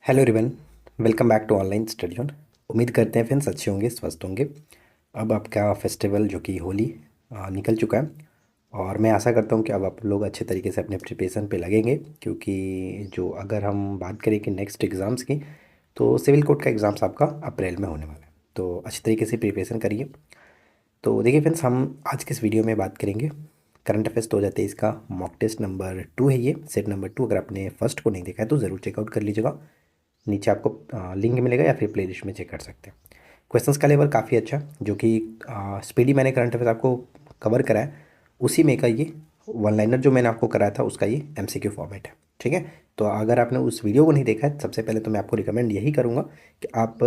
Hello everyone. Welcome back to online study zone. उम्मीद करते हैं फ्रेंड्स अच्छे होंगे, स्वस्थ होंगे। अब आपका फेस्टिवल जो कि होली निकल चुका है और मैं आशा करता हूँ कि अब आप लोग अच्छे तरीके से अपने प्रिपरेशन पे लगेंगे, क्योंकि जो अगर हम बात करें कि नेक्स्ट एग्ज़ाम्स की, तो सिविल कोड का एग्ज़ाम्स आपका अप्रैल में होने वाला है। तो अच्छे तरीके से प्रिपरेशन करिए। तो देखिए फ्रेंड्स, हम आज के इस वीडियो में बात करेंगे करंट अफेयर्स 2023 का मॉक टेस्ट नंबर 2 है। ये सेट नंबर 2, अगर आपने फर्स्ट को नहीं देखा है तो ज़रूर चेकआउट कर लीजिएगा। नीचे आपको लिंक मिलेगा या फिर प्लेलिस्ट में चेक कर सकते हैं। क्वेश्चंस का लेवल काफ़ी अच्छा है, जो कि स्पीडी मैंने करंट अफेयर्स आपको कवर करा है, उसी में का ये वन लाइनर जो मैंने आपको कराया था उसका ये एमसीक्यू फॉर्मेट है। ठीक है, तो अगर आपने उस वीडियो को नहीं देखा है, सबसे पहले तो मैं आपको रिकमेंड यही करूँगा कि आप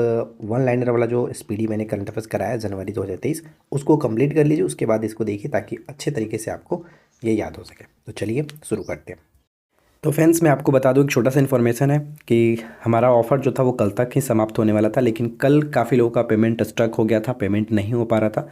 वन लाइनर वाला जो स्पीडी मैंने करंट अफेयर्स कराया है जनवरी 2023, उसको कंप्लीट कर लीजिए। उसके बाद इसको देखिए ताकि अच्छे तरीके से आपको ये याद हो सके। तो चलिए शुरू करते हैं। तो फ्रेंड्स, मैं आपको बता दूं, एक छोटा सा इन्फॉर्मेशन है कि हमारा ऑफ़र जो था वो कल तक ही समाप्त होने वाला था, लेकिन कल काफ़ी लोगों का पेमेंट स्टक हो गया था, पेमेंट नहीं हो पा रहा था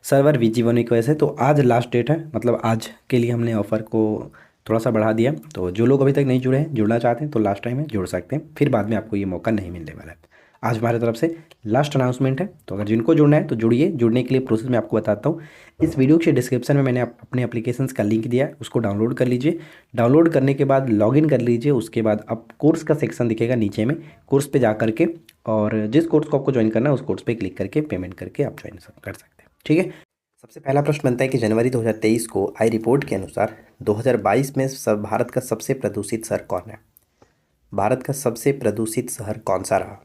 सर्वर बिजी होने की वजह से। तो आज लास्ट डेट है, मतलब आज के लिए हमने ऑफ़र को थोड़ा सा बढ़ा दिया। तो जो लोग अभी तक नहीं जुड़े हैं, जुड़ना चाहते हैं तो लास्ट टाइम है, जुड़ सकते हैं, फिर बाद में आपको ये मौका नहीं मिलने वाला है। आज हमारी तरफ से लास्ट अनाउंसमेंट है, तो अगर जिनको जुड़ना है तो जुड़िए। जुड़ने के लिए प्रोसेस मैं आपको बताता हूँ। इस वीडियो के डिस्क्रिप्शन में मैंने अपने एप्लीकेशंस का लिंक दिया है, उसको डाउनलोड कर लीजिए। डाउनलोड करने के बाद लॉगिन कर लीजिए। उसके बाद आप कोर्स का सेक्शन दिखेगा नीचे में, कोर्स पे जा करके और जिस कोर्स को आपको ज्वाइन करना है उस कोर्स पे क्लिक करके पेमेंट करके आप ज्वाइन कर सकते हैं। ठीक है, सबसे पहला प्रश्न बनता है कि जनवरी 2023 को आई रिपोर्ट के अनुसार 2022 में सब भारत का सबसे प्रदूषित शहर कौन है? भारत का सबसे प्रदूषित शहर कौन सा रहा?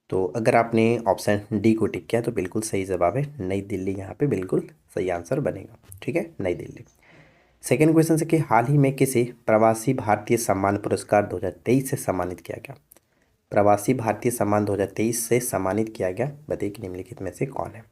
तो अगर आपने ऑप्शन डी को टिक किया तो बिल्कुल सही जवाब है नई दिल्ली। यहाँ पे बिल्कुल सही आंसर बनेगा। ठीक है, नई दिल्ली। सेकेंड क्वेश्चन है कि हाल ही में किसे प्रवासी भारतीय सम्मान पुरस्कार 2023 से सम्मानित किया गया? प्रवासी भारतीय सम्मान 2023 से सम्मानित किया गया, बताइए कि निम्नलिखित में से कौन है?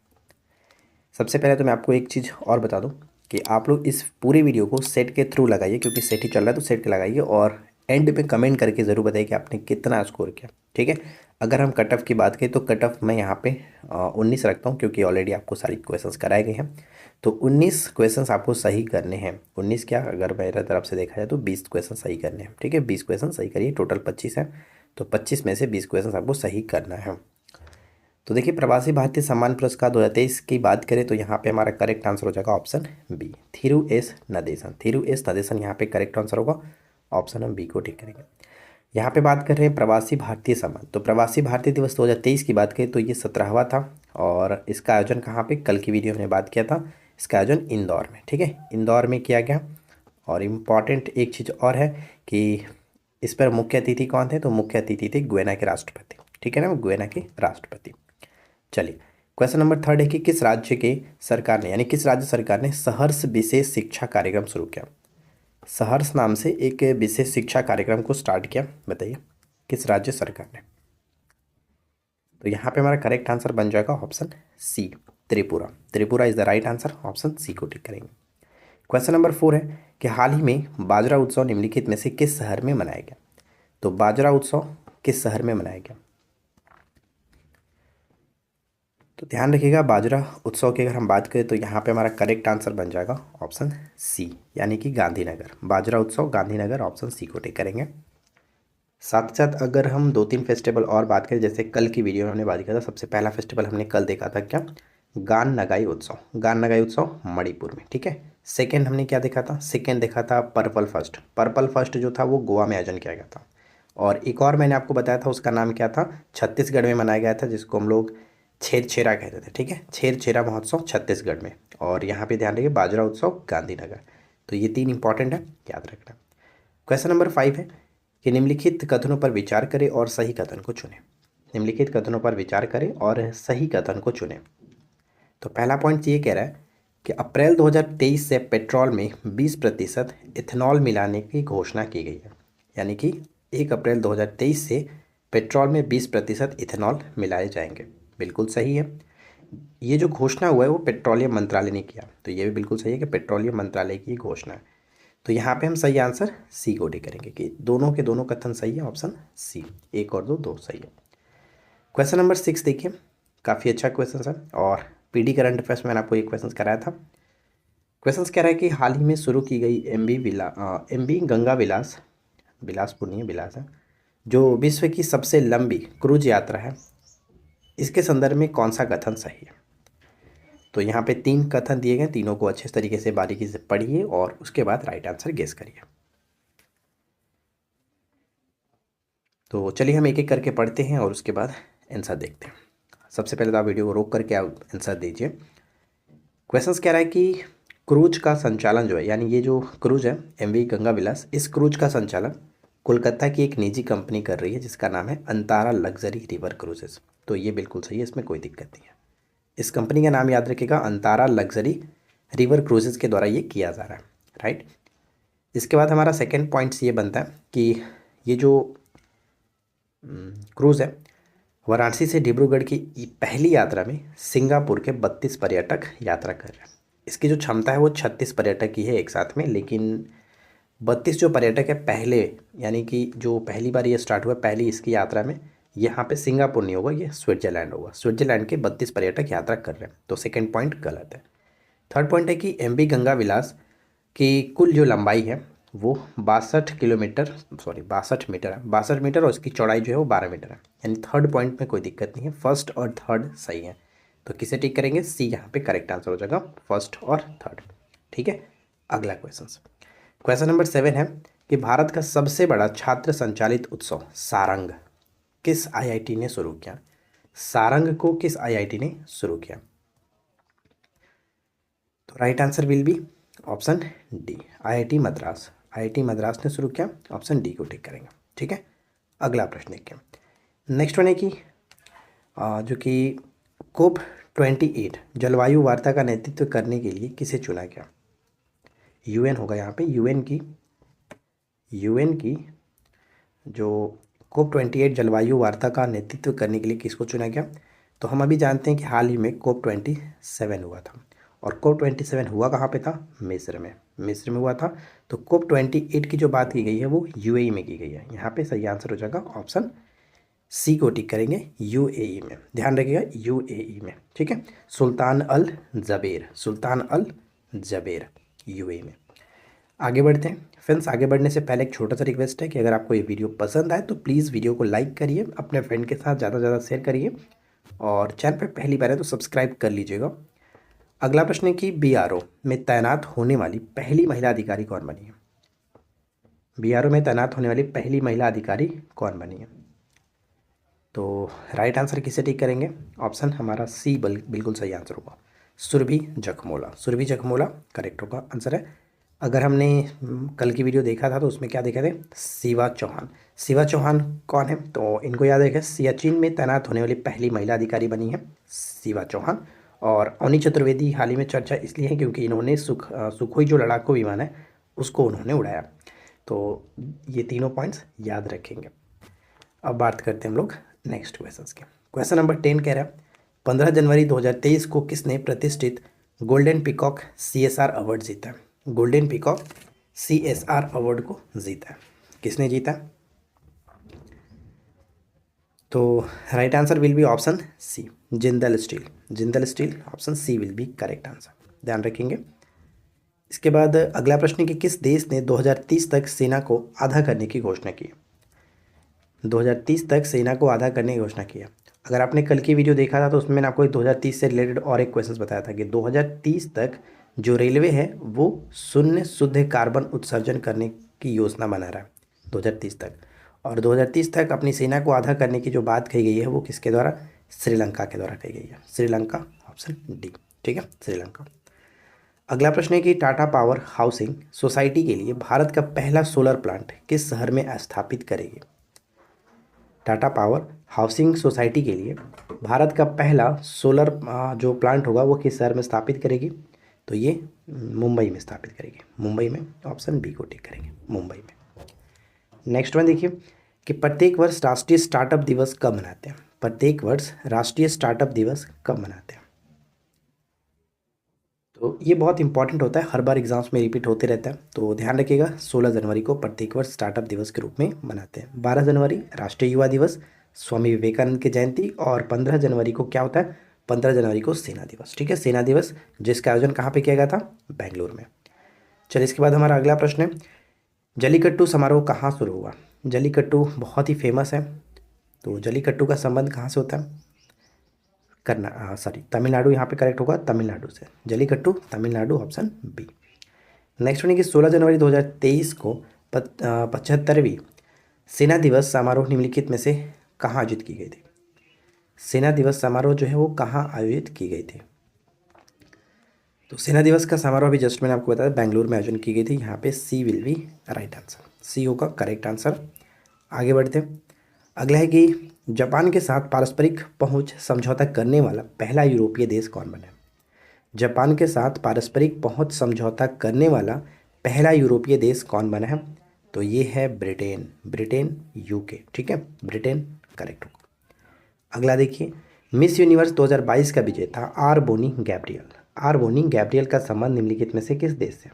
सबसे पहले तो मैं आपको एक चीज़ और बता दूं कि आप लोग इस पूरे वीडियो को सेट के थ्रू लगाइए, क्योंकि सेट ही चल रहा है तो सेट के लगाइए, और एंड में कमेंट करके ज़रूर बताइए कि आपने कितना स्कोर किया। ठीक है, अगर हम कट ऑफ की बात करें तो कट ऑफ मैं यहाँ पे 19 रखता हूँ, क्योंकि ऑलरेडी आपको सारी क्वेश्चंस कराए गए हैं। तो 19 क्वेश्चंस आपको सही करने हैं। 19 क्या, अगर मेरे तरफ से देखा जाए तो 20 क्वेश्चन सही करने हैं। ठीक है, 20 क्वेश्चन सही करिए, टोटल 25 है, तो 25 में से 20 क्वेश्चन आपको सही करना है। तो देखिए, प्रवासी भारतीय सम्मान पुरस्कार 2023 की बात करें तो यहाँ पे हमारा करेक्ट आंसर हो जाएगा option B, Thiru S Nadesan. Thiru S Nadesan यहाँ पे करेक्ट आंसर होगा, ऑप्शन हम बी को टिक करेंगे। यहाँ पे बात कर रहे हैं प्रवासी भारतीय सम्मान, तो प्रवासी भारतीय दिवस 2023 की बात करें तो ये 17वां था, और इसका आयोजन कहाँ पे, कल की वीडियो में बात किया था, इसका आयोजन इंदौर में। ठीक है, इंदौर में किया गया। और इम्पॉर्टेंट एक चीज़ और है कि इस पर मुख्य अतिथि कौन थे, तो मुख्य अतिथि थे गुयाना के राष्ट्रपति। ठीक है ना, गुयाना के राष्ट्रपति। चलिए, क्वेश्चन नंबर थर्ड है कि किस राज्य के सरकार ने, यानी किस राज्य सरकार ने सहर्ष विशेष शिक्षा कार्यक्रम शुरू किया? सहर्ष नाम से एक विशेष शिक्षा कार्यक्रम को स्टार्ट किया, बताइए किस राज्य सरकार ने? तो यहाँ पे हमारा करेक्ट आंसर बन जाएगा option C, Tripura. Tripura is the right answer, option C को टिक करेंगे। क्वेश्चन नंबर 4 है कि हाल ही में बाजरा उत्सव निम्नलिखित में से किस शहर में मनाया गया? तो बाजरा उत्सव किस शहर में मनाया गया? तो ध्यान रखिएगा, बाजरा उत्सव की अगर हम बात करें तो यहाँ पे हमारा करेक्ट आंसर बन जाएगा ऑप्शन सी, यानी कि गांधीनगर। बाजरा उत्सव गांधीनगर, ऑप्शन सी को टिक करेंगे। साथ ही साथ अगर हम 2-3 फेस्टिवल और बात करें, जैसे कल की वीडियो में हमने बात किया था, सबसे पहला फेस्टिवल हमने कल देखा था क्या, गान नगाई उत्सव। गान नगाई उत्सव मणिपुर में। ठीक है, सेकेंड हमने क्या देखा था, सेकेंड देखा था पर्पल फर्स्ट। पर्पल फर्स्ट जो था वो गोवा में आयोजन किया गया था। और एक और मैंने आपको बताया था, उसका नाम क्या था, छत्तीसगढ़ में मनाया गया था, जिसको हम लोग छेरछेरा कहते थे। ठीक है, छेरछेरा महोत्सव छत्तीसगढ़ में। और यहाँ पे ध्यान रखिए बाजरा उत्सव गांधीनगर। तो ये 3 इंपॉर्टेंट है, याद रखना। क्वेश्चन नंबर 5 है कि निम्नलिखित कथनों पर विचार करें और सही कथन को चुनें। निम्नलिखित कथनों पर विचार करें और सही कथन को चुनें। तो पहला पॉइंट ये कह रहा है कि अप्रैल 2023 से पेट्रोल में 20% इथेनॉल मिलाने की घोषणा की गई है, यानी कि 1 अप्रैल 2023 से पेट्रोल में 20% इथेनॉल मिलाए जाएंगे। बिल्कुल सही है। ये जो घोषणा हुआ है वो पेट्रोलियम मंत्रालय ने किया, तो ये भी बिल्कुल सही है कि पेट्रोलियम मंत्रालय की घोषणा है। तो यहाँ पे हम सही आंसर सी को डी करेंगे कि दोनों के दोनों कथन सही है, ऑप्शन सी। 1 और 2 दो सही है। क्वेश्चन नंबर 6 देखिए, काफ़ी अच्छा क्वेश्चन है, और पीडी करंट अफेयर्स में मैंने आपको ये क्वेश्चन कराया था। क्वेश्चन कह रहा है कि हाल ही में शुरू की गई एमबी गंगा विलास, बिलासपुर नहीं है, बिलास है, जो विश्व की सबसे लंबी क्रूज यात्रा है, इसके संदर्भ में कौन सा कथन सही है? तो यहाँ पे 3 कथन दिए गए, तीनों को अच्छे तरीके से बारीकी से पढ़िए और उसके बाद राइट आंसर गेस करिए। तो चलिए हम एक एक करके पढ़ते हैं और उसके बाद आंसर देखते हैं। सबसे पहले तो आप वीडियो को रोक करके आप आंसर दीजिए। क्वेश्चंस कह रहा है कि क्रूज का संचालन जो है, यानी ये जो क्रूज है एमवी गंगा विलास, इस क्रूज का संचालन कोलकाता की एक निजी कंपनी कर रही है जिसका नाम है अंतारा लग्जरी रिवर क्रूजेस। तो ये बिल्कुल सही है, इसमें कोई दिक्कत नहीं है। इस कंपनी का नाम याद रखिएगा, अंतारा लग्जरी रिवर क्रूजेस के द्वारा ये किया जा रहा है, राइट। इसके बाद हमारा सेकेंड पॉइंट्स ये बनता है कि ये जो क्रूज़ है वाराणसी से डिब्रूगढ़ की पहली यात्रा में सिंगापुर के 32 पर्यटक यात्रा कर रहे हैं। इसकी जो क्षमता है वो 36 पर्यटक की है एक साथ में, लेकिन 32 जो पर्यटक है पहले, यानी कि जो पहली बार ये स्टार्ट हुआ पहली इसकी यात्रा में, यहाँ पे सिंगापुर नहीं होगा, ये स्विट्जरलैंड होगा। स्विट्जरलैंड के 32 पर्यटक यात्रा कर रहे हैं, तो सेकेंड पॉइंट गलत है। थर्ड पॉइंट है कि एमवी गंगा विलास की कुल जो लंबाई है वो 62 मीटर है, 62 मीटर, और उसकी चौड़ाई जो है वो 12 मीटर है। यानी थर्ड पॉइंट में कोई दिक्कत नहीं है, फर्स्ट और थर्ड सही है। तो किसे टिक करेंगे? सी यहाँ पे करेक्ट आंसर हो जाएगा, फर्स्ट और थर्ड। ठीक है, अगला क्वेश्चन नंबर 7 है कि भारत का सबसे बड़ा छात्र संचालित उत्सव सारंग किस आईआईटी ने शुरू किया? सारंग को किस आईआईटी ने शुरू किया? तो right answer will be option D, IIT Madras. IIT Madras ने शुरू किया, ऑप्शन डी को टिक करेंगे। ठीक है, अगला प्रश्न देखिए। नेक्स्ट वन है कि जो कि COP28 जलवायु वार्ता का नेतृत्व करने के लिए किसे चुना गया? यूएन होगा यहाँ पे, यूएन की जो COP28 जलवायु वार्ता का नेतृत्व करने के लिए किसको चुना गया? तो हम अभी जानते हैं कि हाल ही में COP27 हुआ था, और COP27 हुआ कहाँ पे था? मिस्र में हुआ था। तो COP28 की जो बात की गई है वो यूएई में की गई है। यहाँ पे सही आंसर हो जाएगा ऑप्शन सी को टिक करेंगे, यूएई में। ध्यान रखिएगा, यूएई में। ठीक है, सुल्तान अल जबेर यूएई में। आगे बढ़ते हैं फ्रेंड्स। आगे बढ़ने से पहले एक छोटा सा रिक्वेस्ट है कि अगर आपको ये वीडियो पसंद आए तो प्लीज़ वीडियो को लाइक करिए, अपने फ्रेंड के साथ ज़्यादा से ज़्यादा शेयर करिए, और चैनल पर पहली बार है तो सब्सक्राइब कर लीजिएगा। अगला प्रश्न है कि बीआरओ में तैनात होने वाली पहली महिला अधिकारी कौन बनी है? बीआरओ में तैनात होने वाली पहली महिला अधिकारी कौन बनी है? तो राइट आंसर किसे टिक करेंगे? ऑप्शन हमारा सी बिल्कुल सही आंसर होगा, सुरभि जखमोला करेक्ट होगा आंसर है। अगर हमने कल की वीडियो देखा था तो उसमें क्या देखा थे? शिवा चौहान कौन है? तो इनको याद रखें, सियाचिन में तैनात होने वाली पहली महिला अधिकारी बनी है शिवा चौहान। और अवनी चतुर्वेदी हाल ही में चर्चा इसलिए है क्योंकि इन्होंने सुखोई जो लड़ाकू विमान है उसको उन्होंने उड़ाया। तो ये तीनों पॉइंट्स याद रखेंगे। अब बात करते हैं हम लोग नेक्स्ट क्वेश्चन के। क्वेश्चन नंबर 10 कह रहा है 15 जनवरी 2023 को किसने प्रतिष्ठित गोल्डन पीकॉक CSR अवार्ड जीता है? गोल्डन पीकॉक CSR अवार्ड को जीता है, किसने जीता? तो right answer will be option C, Jindal Steel, option C will be correct answer, ध्यान रखेंगे। इसके बाद अगला प्रश्न है कि किस देश ने 2030 तक सेना को आधा करने की घोषणा की? 2030 तक सेना को आधा करने की घोषणा की है। अगर आपने कल की वीडियो देखा था तो उसमें मैंने आपको 2030 से रिलेटेड और एक क्वेश्चन बताया था कि 2030 तक जो रेलवे है वो शून्य शुद्ध कार्बन उत्सर्जन करने की योजना बना रहा है 2030 तक। और 2030 तक अपनी सेना को आधा करने की जो बात कही गई है वो किसके द्वारा? श्रीलंका के द्वारा कही गई है, श्रीलंका, ऑप्शन डी। ठीक है, श्रीलंका। अगला प्रश्न है कि टाटा पावर हाउसिंग सोसाइटी के लिए भारत का पहला सोलर प्लांट किस शहर में स्थापित करेगी? टाटा पावर हाउसिंग सोसाइटी के लिए भारत का पहला सोलर जो प्लांट होगा वो किस शहर में स्थापित करेगी? तो ये मुंबई में स्थापित करेगी, मुंबई में, ऑप्शन बी को टिक करेंगे, मुंबई में। नेक्स्ट वन देखिए कि प्रत्येक वर्ष राष्ट्रीय स्टार्टअप दिवस कब मनाते हैं? प्रत्येक वर्ष राष्ट्रीय स्टार्टअप दिवस कब मनाते हैं? तो ये बहुत इंपॉर्टेंट होता है, हर बार एग्जाम्स में रिपीट होते रहता है, तो ध्यान रखिएगा। 16 जनवरी को प्रत्येक वर्ष स्टार्टअप दिवस के रूप में मनाते हैं। 12 जनवरी राष्ट्रीय युवा दिवस, स्वामी विवेकानंद की जयंती, और 15 जनवरी को क्या होता है? 15 जनवरी को सेना दिवस। ठीक है, सेना दिवस जिसका आयोजन कहाँ पर किया गया था? बेंगलुरु में। चलिए इसके बाद हमारा अगला प्रश्न है जल्लीकट्टू समारोह कहाँ शुरू हुआ? जल्लीकट्टू बहुत ही फेमस है। तो जल्लीकट्टू का संबंध कहाँ से होता है? तमिलनाडु यहाँ पे करेक्ट होगा, तमिलनाडु से। Jallikattu Tamil Nadu, option B. Next one है कि 16 जनवरी 2023 को 75वीं सेना दिवस समारोह निम्नलिखित में से कहाँ आयोजित की गई थी? सेना दिवस समारोह जो है वो कहाँ आयोजित की गई थी? तो सेना दिवस का समारोह अभी जस्ट मैंने आपको बताया बेंगलुरु में आयोजन की गई थी। यहाँ पे सी विल बी राइट आंसर, सी होगा करेक्ट आंसर। आगे बढ़ते हैं। अगला है कि जापान के साथ पारस्परिक पहुंच समझौता करने वाला पहला यूरोपीय देश कौन बना है? जापान के साथ पारस्परिक पहुंच समझौता करने वाला पहला यूरोपीय देश कौन बना है? तो ये है ब्रिटेन, ब्रिटेन यूके, ठीक है, ब्रिटेन करेक्ट होगा। अगला देखिए, मिस यूनिवर्स 2022 का विजेता R Bonney Gabriel, R Bonney Gabriel का संबंध निम्नलिखित में से किस देश से?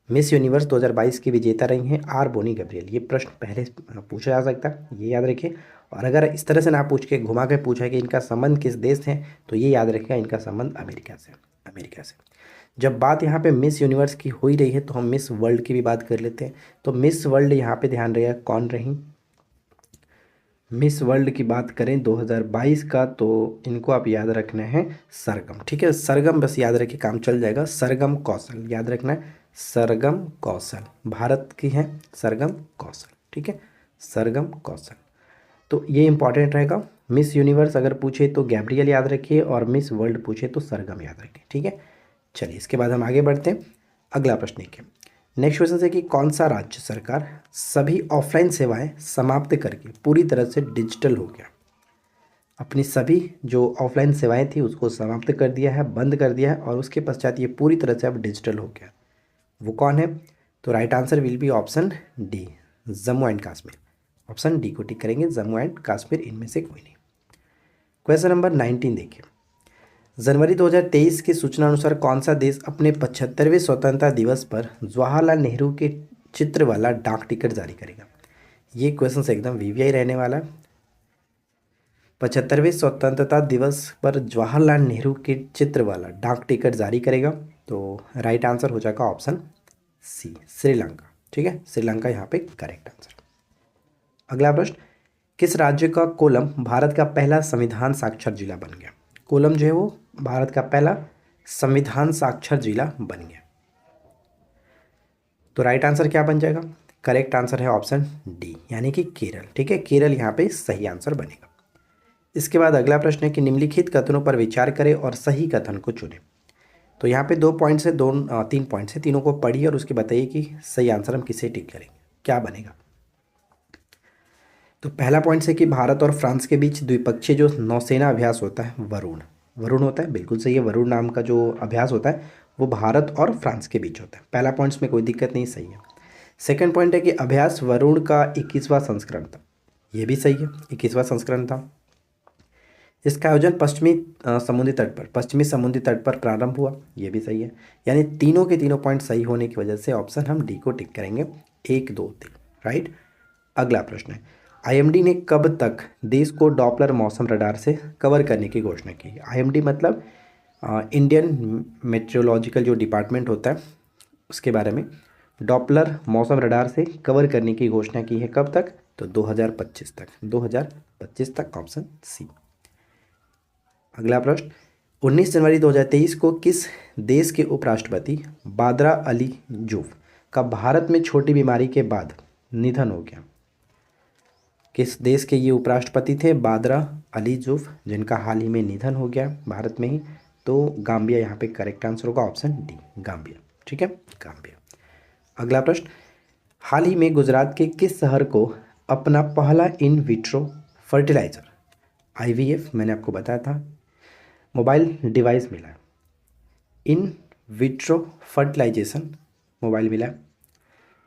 मिस यूनिवर्स 2022 की विजेता रही हैं आर बोनी गैब्रियल। ये प्रश्न पहले पूछा जा सकता है, ये याद रखिए। और अगर इस तरह से ना पूछ के घुमा के पूछा है कि इनका संबंध किस देश से, तो ये याद रखिएगा इनका संबंध अमेरिका से, अमेरिका से। जब बात यहाँ पे मिस यूनिवर्स की हो ही रही है तो हम मिस वर्ल्ड की भी बात कर लेते हैं। तो मिस वर्ल्ड यहाँ पे ध्यान रहेगा कौन रही? मिस वर्ल्ड की बात करें 2022 का, तो इनको आप याद रखना है सरगम, ठीक है, सरगम बस याद रखिए, काम चल जाएगा। सरगम कौशल याद रखना है, सरगम कौशल भारत की है, सरगम कौशल, ठीक है, सरगम कौशल। तो ये इंपॉर्टेंट रहेगा। मिस यूनिवर्स अगर पूछे तो गैब्रियल याद रखिए, और मिस वर्ल्ड पूछे तो सरगम याद रखिए, ठीक है। चलिए इसके बाद हम आगे बढ़ते हैं। अगला प्रश्न देखिए, नेक्स्ट क्वेश्चन है कि कौन सा राज्य सरकार सभी ऑफलाइन सेवाएं समाप्त करके पूरी तरह से डिजिटल हो गया? अपनी सभी जो ऑफलाइन सेवाएं थी उसको समाप्त कर दिया है, बंद कर दिया है, और उसके पश्चात ये पूरी तरह से अब डिजिटल हो गया। वो कौन है? तो right answer will be option D, Jammu and Kashmir. Option D को टिक करेंगे, जम्मू एंड कश्मीर, इनमें से कोई नहीं। क्वेश्चन नंबर 19 देखिए, जनवरी 2023 की सूचना अनुसार कौन सा देश अपने 75वें स्वतंत्रता दिवस पर जवाहरलाल नेहरू के चित्र वाला डाक टिकट जारी करेगा? ये क्वेश्चन से एकदम वीवीआई रहने वाला है। 75वें स्वतंत्रता दिवस पर जवाहरलाल नेहरू के चित्र वाला डाक टिकट जारी करेगा? तो राइट आंसर हो जाएगा ऑप्शन सी, श्रीलंका, ठीक है, श्रीलंका यहाँ पे करेक्ट आंसर। अगला प्रश्न, किस राज्य का कोलम भारत का पहला संविधान साक्षर जिला बन गया? कोलम जो है वो भारत का पहला संविधान साक्षर जिला बन गया। तो राइट आंसर क्या बन जाएगा? करेक्ट आंसर है ऑप्शन डी, यानी कि केरल, ठीक है, केरल यहाँ पे सही आंसर बनेगा। इसके बाद अगला प्रश्न है कि निम्नलिखित कथनों पर विचार करें और सही कथन को चुनें। तो यहाँ पे 2 पॉइंट्स है, 3 पॉइंट्स है, तीनों को पढ़िए और उसके बताइए कि सही आंसर हम किसे टिक करेंगे, क्या बनेगा। तो पहला पॉइंट है कि भारत और फ्रांस के बीच द्विपक्षीय जो नौसेना अभ्यास होता है वरुण, वरुण होता है, बिल्कुल सही है, वरुण नाम का जो अभ्यास होता है वो भारत और फ्रांस के बीच होता है। पहला पॉइंट्स में कोई दिक्कत नहीं, सही है। सेकंड पॉइंट है कि अभ्यास वरुण का 21वां संस्करण था, ये भी सही है, 21वां संस्करण था। इसका आयोजन पश्चिमी समुद्री तट पर प्रारंभ हुआ, ये भी सही है। यानी तीनों के तीनों पॉइंट सही होने की वजह से ऑप्शन हम डी को टिक करेंगे, 1 2 3, राइट। अगला प्रश्न है, आईएमडी ने कब तक देश को डॉपलर मौसम रडार से कवर करने की घोषणा की? आईएमडी मतलब इंडियन मेट्रोलॉजिकल जो डिपार्टमेंट होता है उसके बारे में डॉपलर मौसम रडार से कवर करने की घोषणा की है, कब तक? तो 2025 तक, 2025 तक, ऑप्शन सी। अगला प्रश्न, 19 जनवरी 2023 को किस देश के उपराष्ट्रपति बादरा अली जूफ का भारत में छोटी बीमारी के बाद निधन हो गया? किस देश के ये उपराष्ट्रपति थे? बादरा अली जूफ, जिनका हाल ही में निधन हो गया भारत में ही। तो गाम्बिया यहाँ पे करेक्ट आंसर होगा, ऑप्शन डी, गाम्बिया, ठीक है, गाम्बिया। अगला प्रश्न, हाल ही में गुजरात के किस शहर को अपना पहला इन विट्रो फर्टिलाइजर आईवीएफ, मैंने आपको बताया था, मोबाइल डिवाइस मिला है? इन विट्रो फर्टिलाइजेशन मोबाइल मिला है।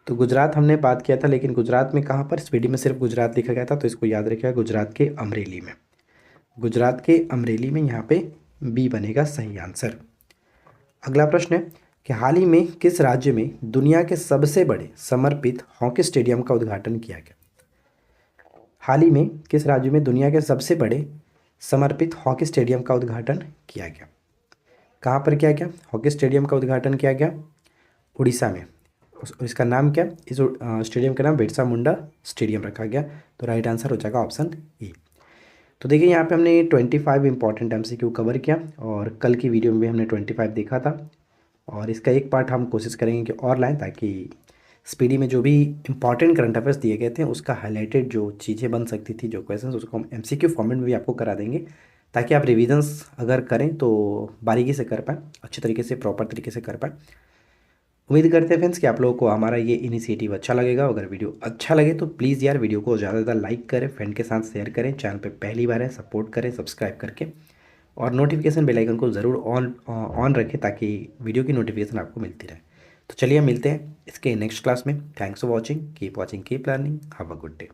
तो गुजरात हमने बात किया था, लेकिन गुजरात में कहाँ पर? स्पीडी में सिर्फ गुजरात लिखा गया था, तो इसको याद रखिएगा, गुजरात के अमरेली में, गुजरात के अमरेली में, यहाँ पे बी बनेगा सही आंसर। अगला प्रश्न है कि हाल ही में किस राज्य में दुनिया के सबसे बड़े समर्पित हॉकी स्टेडियम का उद्घाटन किया गया? हाल ही में किस राज्य में दुनिया के सबसे बड़े समर्पित हॉकी स्टेडियम का उद्घाटन किया गया? कहाँ पर किया गया? हॉकी स्टेडियम का उद्घाटन किया गया उड़ीसा में, इसका नाम क्या, इस स्टेडियम का नाम बिरसा मुंडा स्टेडियम रखा गया। तो राइट आंसर हो जाएगा ऑप्शन ए। तो देखिए यहाँ पे हमने 25 इंपॉर्टेंट एमसीक्यू कवर किया और कल की वीडियो में भी हमने 25 देखा था। और इसका एक पार्ट हम कोशिश करेंगे कि और लाएँ, ताकि स्पीडी में जो भी इंपॉर्टेंट करंट अफेयर्स दिए गए थे उसका हाईलाइटेड जो चीज़ें बन सकती थी, जो क्वेश्चंस, उसको हम एमसीक्यू फॉर्मेट में भी आपको करा देंगे, ताकि आप रिविजन्स अगर करें तो बारीकी से कर पाएँ, अच्छे तरीके से, प्रॉपर तरीके से कर पाएँ। उम्मीद करते हैं फ्रेंड्स कि आप लोगों को हमारा ये इनिशिएटिव अच्छा लगेगा। अगर वीडियो अच्छा लगे तो प्लीज़ यार वीडियो को ज़्यादा से ज़्यादा लाइक करें, फ्रेंड के साथ शेयर करें, चैनल पे पहली बार है सपोर्ट करें सब्सक्राइब करके, और नोटिफिकेशन बेल आइकन को ज़रूर ऑन ऑन रखें, ताकि वीडियो की नोटिफिकेशन आपको मिलती रहे। तो चलिए मिलते हैं इसके नेक्स्ट क्लास में। Thanks for watching, keep learning, have a good day.